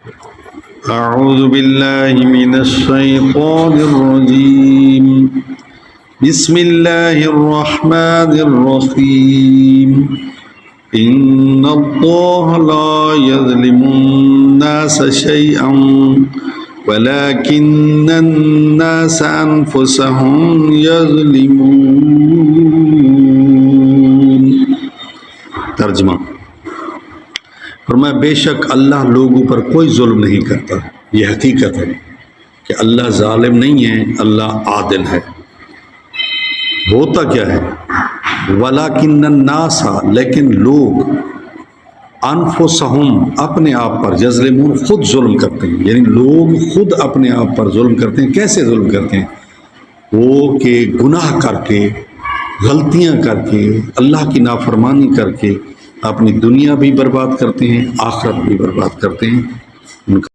أعوذ بالله من الشيطان الرجيم بسم الله الرحمن الرحيم إن الله لا يظلم الناس شيئا ولكن الناس أنفسهم يظلمون। तर्जुमा फरमाया बेशक अल्लाह लोगों पर कोई जुल्म नहीं करता। ये हकीकत है कि अल्लाह जालिम नहीं है, अल्लाह आदिल है। होता क्या है, वलाकिन्न नासा, लेकिन लोग अनफुसहुम अपने आप पर यज़लिमून खुद जुल्म करते हैं। यानी लोग खुद अपने आप पर जुल्म करते हैं। कैसे जुल्म करते हैं? वो कि गुनाह करके, गलतियां करके, अल्लाह की नाफरमानी करके अपनी दुनिया भी बर्बाद करते हैं, आखिरत भी बर्बाद करते हैं। उनका